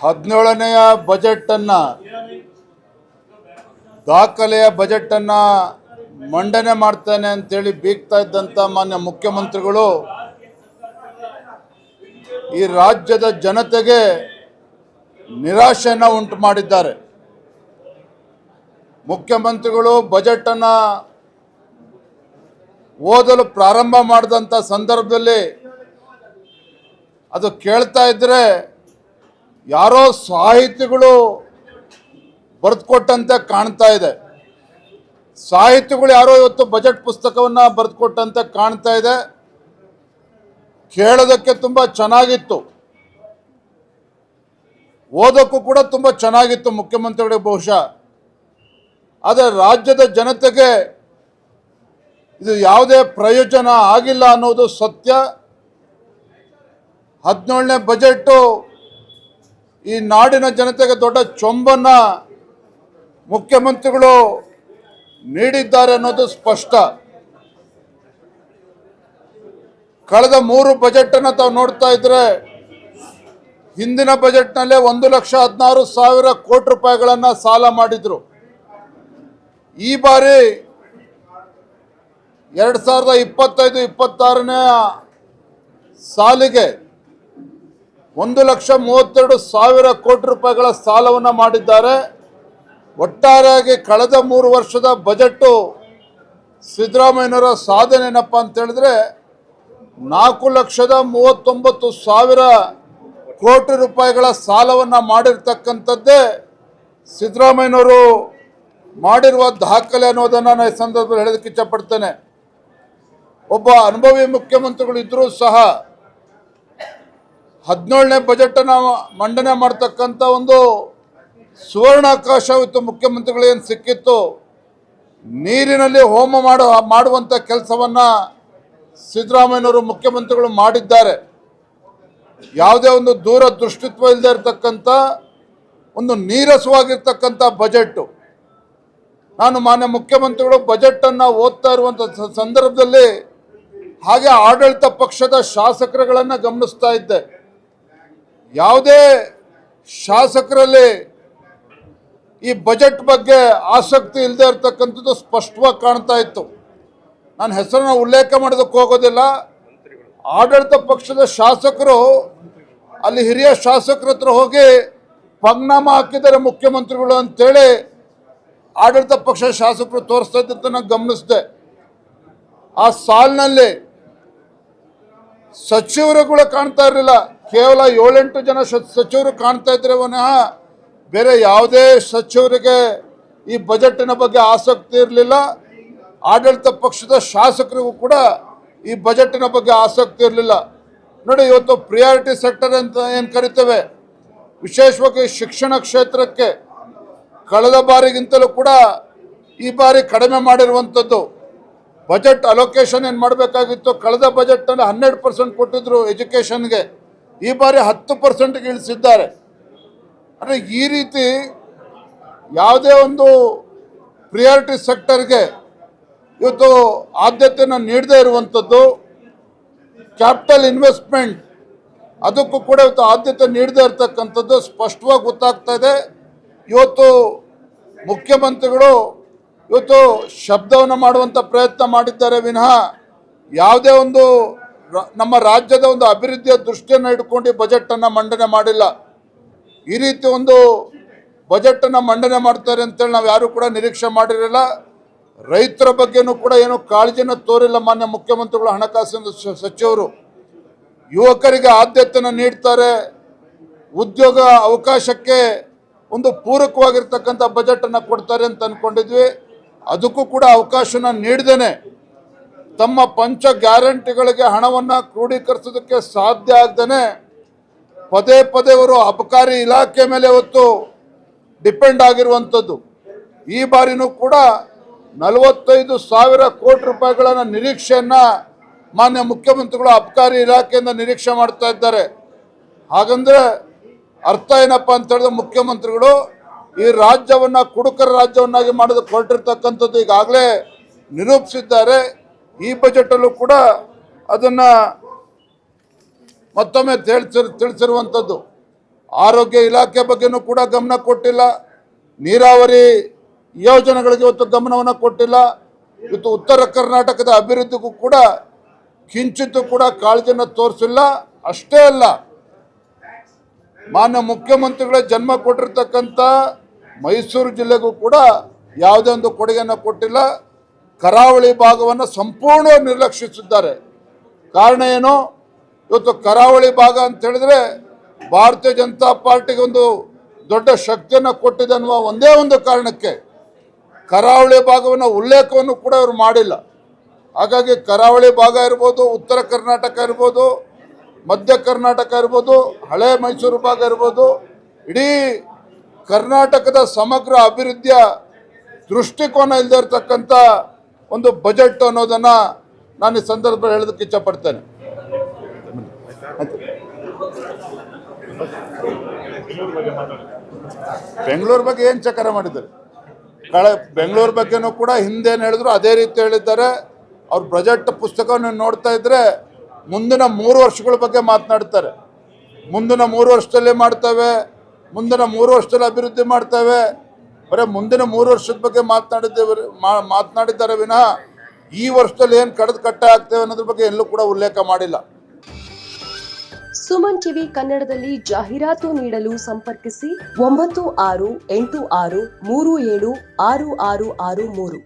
17ನೆಯ ಬಜೆಟನ್ನು ದಾಖಲೆಯ ಬಜೆಟನ್ನು ಮಂಡನೆ ಮಾಡ್ತಾನೆ ಅಂತೇಳಿ ಬೀಗ್ತಾ ಇದ್ದಂಥ ಮಾನ್ಯ ಮುಖ್ಯಮಂತ್ರಿಗಳು ಈ ರಾಜ್ಯದ ಜನತೆಗೆ ನಿರಾಶೆಯನ್ನು ಉಂಟು ಮಾಡಿದ್ದಾರೆ. ಮುಖ್ಯಮಂತ್ರಿಗಳು ಬಜೆಟನ್ನು ಓದಲು ಪ್ರಾರಂಭ ಮಾಡಿದಂಥ ಸಂದರ್ಭದಲ್ಲಿ ಅದು ಕೇಳ್ತಾ ಇದ್ದರೆ ಯಾರೋ ಸಾಹಿತಿಗಳು ಬರೆದುಕೊಟ್ಟಂತೆ ಕಾಣ್ತಾ ಇದೆ. ಸಾಹಿತಿಗಳು ಯಾರೋ ಇವತ್ತು ಬಜೆಟ್ ಪುಸ್ತಕವನ್ನು ಬರೆದುಕೊಟ್ಟಂತೆ ಕಾಣ್ತಾ ಇದೆ. ಕೇಳೋದಕ್ಕೆ ತುಂಬ ಚೆನ್ನಾಗಿತ್ತು, ಓದೋಕ್ಕೂ ಕೂಡ ತುಂಬ ಚೆನ್ನಾಗಿತ್ತು ಮುಖ್ಯಮಂತ್ರಿಗಳಿಗೆ ಬಹುಶಃ. ಆದರೆ ರಾಜ್ಯದ ಜನತೆಗೆ ಇದು ಯಾವುದೇ ಪ್ರಯೋಜನ ಆಗಿಲ್ಲ ಅನ್ನೋದು ಸತ್ಯ. 17ನೇ ಬಜೆಟು ಈ ನಾಡಿನ ಜನತೆಗೆ ದೊಡ್ಡ ಚೊಂಬನ್ನು ಮುಖ್ಯಮಂತ್ರಿಗಳು ನೀಡಿದ್ದಾರೆ ಅನ್ನೋದು ಸ್ಪಷ್ಟ. ಕಳೆದ 3 ಬಜೆಟನ್ನು ತಾವು ನೋಡ್ತಾ ಇದ್ರೆ, ಹಿಂದಿನ ಬಜೆಟ್ನಲ್ಲೇ 1,16,000 ಕೋಟಿ ರೂಪಾಯಿಗಳನ್ನು ಸಾಲ ಮಾಡಿದ್ರು. ಈ ಬಾರಿ 2025-26ನೇ ಸಾಲಿಗೆ 1,32,000 ಕೋಟಿ ರೂಪಾಯಿಗಳ ಸಾಲವನ್ನು ಮಾಡಿದ್ದಾರೆ. ಒಟ್ಟಾರೆಯಾಗಿ ಕಳೆದ 3 ವರ್ಷದ ಬಜೆಟು ಸಿದ್ದರಾಮಯ್ಯನವರ ಸಾಧನೆ ಏನಪ್ಪ ಅಂತ ಹೇಳಿದ್ರೆ 4,39,000 ಕೋಟಿ ರೂಪಾಯಿಗಳ ಸಾಲವನ್ನು ಮಾಡಿರ್ತಕ್ಕಂಥದ್ದೇ ಸಿದ್ದರಾಮಯ್ಯನವರು ಮಾಡಿರುವ ದಾಖಲೆ ಅನ್ನೋದನ್ನು ನಾನು ಈ ಸಂದರ್ಭದಲ್ಲಿ ಹೇಳೋದಕ್ಕೆ ಇಚ್ಛಪಡ್ತೇನೆ. ಒಬ್ಬ ಅನುಭವಿ ಮುಖ್ಯಮಂತ್ರಿಗಳು ಇದ್ದರೂ ಸಹ 17ನೇ ಬಜೆಟನ್ನು ಮಂಡನೆ ಮಾಡ್ತಕ್ಕಂಥ ಒಂದು ಸುವರ್ಣಾವಕಾಶ ಇವತ್ತು ಮುಖ್ಯಮಂತ್ರಿಗಳೇನು ಸಿಕ್ಕಿತ್ತು. ನೀರಿನಲ್ಲಿ ಹೋಮ ಮಾಡುವಂಥ ಕೆಲಸವನ್ನು ಸಿದ್ದರಾಮಯ್ಯನವರು ಮುಖ್ಯಮಂತ್ರಿಗಳು ಮಾಡಿದ್ದಾರೆ. ಯಾವುದೇ ಒಂದು ದೂರದೃಷ್ಟಿತ್ವ ಇಲ್ಲದೆ ಇರತಕ್ಕಂಥ ಒಂದು ನೀರಸವಾಗಿರ್ತಕ್ಕಂಥ ಬಜೆಟ್ಟು. ನಾನು ಮಾನ್ಯ ಮುಖ್ಯಮಂತ್ರಿಗಳು ಬಜೆಟನ್ನು ಓದ್ತಾ ಇರುವಂಥ ಸಂದರ್ಭದಲ್ಲಿ ಹಾಗೆ ಆಡಳಿತ ಪಕ್ಷದ ಶಾಸಕರುಗಳನ್ನು ಗಮನಿಸ್ತಾ ಇದ್ದೆ. ಯಾವುದೇ ಶಾಸಕರಲ್ಲಿ ಈ ಬಜೆಟ್ ಬಗ್ಗೆ ಆಸಕ್ತಿ ಇಲ್ಲದೆ ಇರತಕ್ಕಂಥದ್ದು ಸ್ಪಷ್ಟವಾಗಿ ಕಾಣ್ತಾ ಇತ್ತು. ನಾನು ಹೆಸರನ್ನು ಉಲ್ಲೇಖ ಮಾಡೋದಕ್ಕೆ ಹೋಗೋದಿಲ್ಲ. ಆಡಳಿತ ಪಕ್ಷದ ಶಾಸಕರು ಅಲ್ಲಿ ಹಿರಿಯ ಶಾಸಕರ ಹತ್ರ ಹೋಗಿ ಪಂಗ್ನಾಮ ಹಾಕಿದ್ದಾರೆ ಮುಖ್ಯಮಂತ್ರಿಗಳು ಅಂತೇಳಿ ಆಡಳಿತ ಪಕ್ಷದ ಶಾಸಕರು ತೋರಿಸ್ತಾ ಇದ್ದಂತ ನಾನು ಗಮನಿಸಿದೆ. ಆ ಸಾಲಿನಲ್ಲಿ ಸಚಿವರುಗಳು ಕಾಣ್ತಾ ಇರಲಿಲ್ಲ. ಕೇವಲ 7-8 ಜನ ಸಚಿವರು ಕಾಣ್ತಾ ಇದ್ರೆ ವಿನಃ ಬೇರೆ ಯಾವುದೇ ಸಚಿವರಿಗೆ ಈ ಬಜೆಟಿನ ಬಗ್ಗೆ ಆಸಕ್ತಿ ಇರಲಿಲ್ಲ. ಆಡಳಿತ ಪಕ್ಷದ ಶಾಸಕರಿಗೂ ಕೂಡ ಈ ಬಜೆಟಿನ ಬಗ್ಗೆ ಆಸಕ್ತಿ ಇರಲಿಲ್ಲ. ನೋಡಿ, ಇವತ್ತು ಪ್ರಿಯಾರಿಟಿ ಸೆಕ್ಟರ್ ಅಂತ ಏನು ಕರಿತೇವೆ, ವಿಶೇಷವಾಗಿ ಶಿಕ್ಷಣ ಕ್ಷೇತ್ರಕ್ಕೆ ಕಳೆದ ಬಾರಿಗಿಂತಲೂ ಕೂಡ ಈ ಬಾರಿ ಕಡಿಮೆ ಮಾಡಿರುವಂಥದ್ದು. ಬಜೆಟ್ ಅಲೋಕೇಶನ್ ಏನು ಮಾಡಬೇಕಾಗಿತ್ತು, ಕಳೆದ ಬಜೆಟ್ನಲ್ಲಿ 12% ಕೊಟ್ಟಿದ್ರು ಎಜುಕೇಷನ್ಗೆ, ಈ ಬಾರಿ 10%ಗೆ ಇಳಿಸಿದ್ದಾರೆ. ಅಂದರೆ ಈ ರೀತಿ ಯಾವುದೇ ಒಂದು ಪ್ರಿಯಾರಿಟಿ ಸೆಕ್ಟರ್ಗೆ ಇವತ್ತು ಆದ್ಯತೆಯನ್ನು ನೀಡದೇ ಇರುವಂಥದ್ದು. ಕ್ಯಾಪಿಟಲ್ ಇನ್ವೆಸ್ಟ್ಮೆಂಟ್ ಅದಕ್ಕೂ ಕೂಡ ಇವತ್ತು ಆದ್ಯತೆ ನೀಡದೇ ಇರತಕ್ಕಂಥದ್ದು ಸ್ಪಷ್ಟವಾಗಿ ಗೊತ್ತಾಗ್ತಾ ಇದೆ. ಇವತ್ತು ಮುಖ್ಯಮಂತ್ರಿಗಳು ಇವತ್ತು ಶಬ್ದವನ್ನು ಮಾಡುವಂಥ ಪ್ರಯತ್ನ ಮಾಡಿದ್ದಾರೆ ವಿನಃ ಯಾವುದೇ ಒಂದು ನಮ್ಮ ರಾಜ್ಯದ ಒಂದು ಅಭಿವೃದ್ಧಿಯ ದೃಷ್ಟಿಯನ್ನು ಇಟ್ಕೊಂಡು ಬಜೆಟನ್ನು ಮಂಡನೆ ಮಾಡಿಲ್ಲ. ಈ ರೀತಿ ಒಂದು ಬಜೆಟನ್ನು ಮಂಡನೆ ಮಾಡ್ತಾರೆ ಅಂತೇಳಿ ನಾವು ಯಾರೂ ಕೂಡ ನಿರೀಕ್ಷೆ ಮಾಡಿರಲಿಲ್ಲ. ರೈತರ ಬಗ್ಗೆನೂ ಕೂಡ ಏನು ಕಾಳಜಿನ ತೋರಿಲ್ಲ ಮಾನ್ಯ ಮುಖ್ಯಮಂತ್ರಿಗಳು, ಹಣಕಾಸಿನ ಸಚಿವರು. ಯುವಕರಿಗೆ ಆದ್ಯತೆಯನ್ನು ನೀಡ್ತಾರೆ, ಉದ್ಯೋಗ ಅವಕಾಶಕ್ಕೆ ಒಂದು ಪೂರಕವಾಗಿರ್ತಕ್ಕಂಥ ಬಜೆಟನ್ನು ಕೊಡ್ತಾರೆ ಅಂತ ಅಂದ್ಕೊಂಡಿದ್ವಿ. ಅದಕ್ಕೂ ಕೂಡ ಅವಕಾಶನ ನೀಡ್ದೇನೆ ತಮ್ಮ ಪಂಚ ಗ್ಯಾರಂಟಿಗಳಿಗೆ ಹಣವನ್ನು ಕ್ರೋಢೀಕರಿಸೋದಕ್ಕೆ ಸಾಧ್ಯ ಆಗದೇನೆ ಪದೇ ಪದೇ ಅವರು ಅಬಕಾರಿ ಇಲಾಖೆ ಮೇಲೆ ಇವತ್ತು ಡಿಪೆಂಡ್ ಆಗಿರುವಂಥದ್ದು. ಈ ಬಾರಿನೂ ಕೂಡ 45,000 ಕೋಟಿ ರೂಪಾಯಿಗಳ ನಿರೀಕ್ಷೆಯನ್ನು ಮಾನ್ಯ ಮುಖ್ಯಮಂತ್ರಿಗಳು ಅಬಕಾರಿ ಇಲಾಖೆಯಿಂದ ನಿರೀಕ್ಷೆ ಮಾಡ್ತಾ ಇದ್ದಾರೆ. ಹಾಗಂದ್ರೆ ಅರ್ಥ ಏನಪ್ಪ ಅಂತ ಹೇಳಿದ್ರೆ, ಮುಖ್ಯಮಂತ್ರಿಗಳು ಈ ರಾಜ್ಯವನ್ನು ಕುಡುಕರ ರಾಜ್ಯವನ್ನಾಗಿ ಮಾಡೋದಕ್ಕೆ ಹೊರಟಿರ್ತಕ್ಕಂಥದ್ದು ಈಗಾಗಲೇ ನಿರೂಪಿಸಿದ್ದಾರೆ. ಈ ಬಜೆಟಲ್ಲೂ ಕೂಡ ಅದನ್ನು ಮತ್ತೊಮ್ಮೆ ತಿಳಿಸಿರುವಂಥದ್ದು. ಆರೋಗ್ಯ ಇಲಾಖೆ ಬಗ್ಗೆನೂ ಕೂಡ ಗಮನ ಕೊಟ್ಟಿಲ್ಲ, ನೀರಾವರಿ ಯೋಜನೆಗಳಿಗೆ ಇವತ್ತು ಗಮನವನ್ನು ಕೊಟ್ಟಿಲ್ಲ. ಇವತ್ತು ಉತ್ತರ ಕರ್ನಾಟಕದ ಅಭಿವೃದ್ಧಿಗೂ ಕೂಡ ಕಿಂಚಿತ್ತೂ ಕೂಡ ಕಾಳಜಿಯನ್ನು ತೋರಿಸಿಲ್ಲ. ಅಷ್ಟೇ ಅಲ್ಲ, ಮಾನ್ಯ ಮುಖ್ಯಮಂತ್ರಿಗಳೇ ಜನ್ಮ ಕೊಟ್ಟಿರ್ತಕ್ಕಂಥ ಮೈಸೂರು ಜಿಲ್ಲೆಗೂ ಕೂಡ ಯಾವುದೇ ಒಂದು ಕೊಡುಗೆಯನ್ನು ಕೊಟ್ಟಿಲ್ಲ. ಕರಾವಳಿ ಭಾಗವನ್ನು ಸಂಪೂರ್ಣ ನಿರ್ಲಕ್ಷಿಸಿದ್ದಾರೆ. ಕಾರಣ ಏನು? ಇವತ್ತು ಕರಾವಳಿ ಭಾಗ ಅಂತ ಹೇಳಿದ್ರೆ ಭಾರತೀಯ ಜನತಾ ಪಾರ್ಟಿಗೆ ಒಂದು ದೊಡ್ಡ ಶಕ್ತಿಯನ್ನು ಕೊಟ್ಟಿದೆ ಅನ್ನುವ ಒಂದೇ ಒಂದು ಕಾರಣಕ್ಕೆ ಕರಾವಳಿ ಭಾಗವನ್ನು ಉಲ್ಲೇಖವನ್ನು ಕೂಡ ಅವರು ಮಾಡಿಲ್ಲ. ಹಾಗಾಗಿ ಕರಾವಳಿ ಭಾಗ ಇರ್ಬೋದು, ಉತ್ತರ ಕರ್ನಾಟಕ ಇರ್ಬೋದು, ಮಧ್ಯ ಕರ್ನಾಟಕ ಇರ್ಬೋದು, ಹಳೆ ಮೈಸೂರು ಭಾಗ ಇರ್ಬೋದು, ಇಡೀ ಕರ್ನಾಟಕದ ಸಮಗ್ರ ಅಭಿವೃದ್ಧಿಯ ದೃಷ್ಟಿಕೋನ ಇಲ್ಲದೆ ಇರತಕ್ಕಂಥ ಒಂದು ಬಜೆಟ್ ಅನ್ನೋದನ್ನು ನಾನು ಈ ಸಂದರ್ಭದಲ್ಲಿ ಹೇಳೋದಕ್ಕೆ ಇಚ್ಛಪಡ್ತೇನೆ. ಬೆಂಗಳೂರು ಬಗ್ಗೆ ಏನು ಚಕರ ಮಾಡಿದ್ದಾರೆ? ಬೆಂಗಳೂರು ಬಗ್ಗೆನೂ ಕೂಡ ಹಿಂದೇನು ಹೇಳಿದ್ರು ಅದೇ ರೀತಿ ಹೇಳಿದ್ದಾರೆ. ಅವ್ರ ಬಜೆಟ್ ಪುಸ್ತಕವನ್ನು ನೋಡ್ತಾ ಇದ್ರೆ ಮುಂದಿನ 3 ವರ್ಷಗಳ ಬಗ್ಗೆ ಮಾತನಾಡ್ತಾರೆ. ಮುಂದಿನ 3 ವರ್ಷದಲ್ಲಿ ಮಾಡ್ತೇವೆ, ಮುಂದಿನ 3 ವರ್ಷದಲ್ಲಿ ಅಭಿವೃದ್ಧಿ ಮಾಡ್ತೇವೆ. ಬರೀ ಮುಂದಿನ 3 ವರ್ಷದ ಬಗ್ಗೆ ಮಾತನಾಡಿದ್ದಾರೆ ವಿನಃ ಈ ವರ್ಷದಲ್ಲಿ ಏನು ಕಡ್ದು ಕಟ್ಟೆ ಆಗ್ತೇವೆ ಅನ್ನೋದ್ರ ಬಗ್ಗೆ ಎಲ್ಲೂ ಕೂಡ ಉಲ್ಲೇಖ ಮಾಡಿಲ್ಲ. ಸುಮನ್ ಟಿವಿ ಕನ್ನಡದಲ್ಲಿ ಜಾಹೀರಾತು ನೀಡಲು ಸಂಪರ್ಕಿಸಿ 9686376663.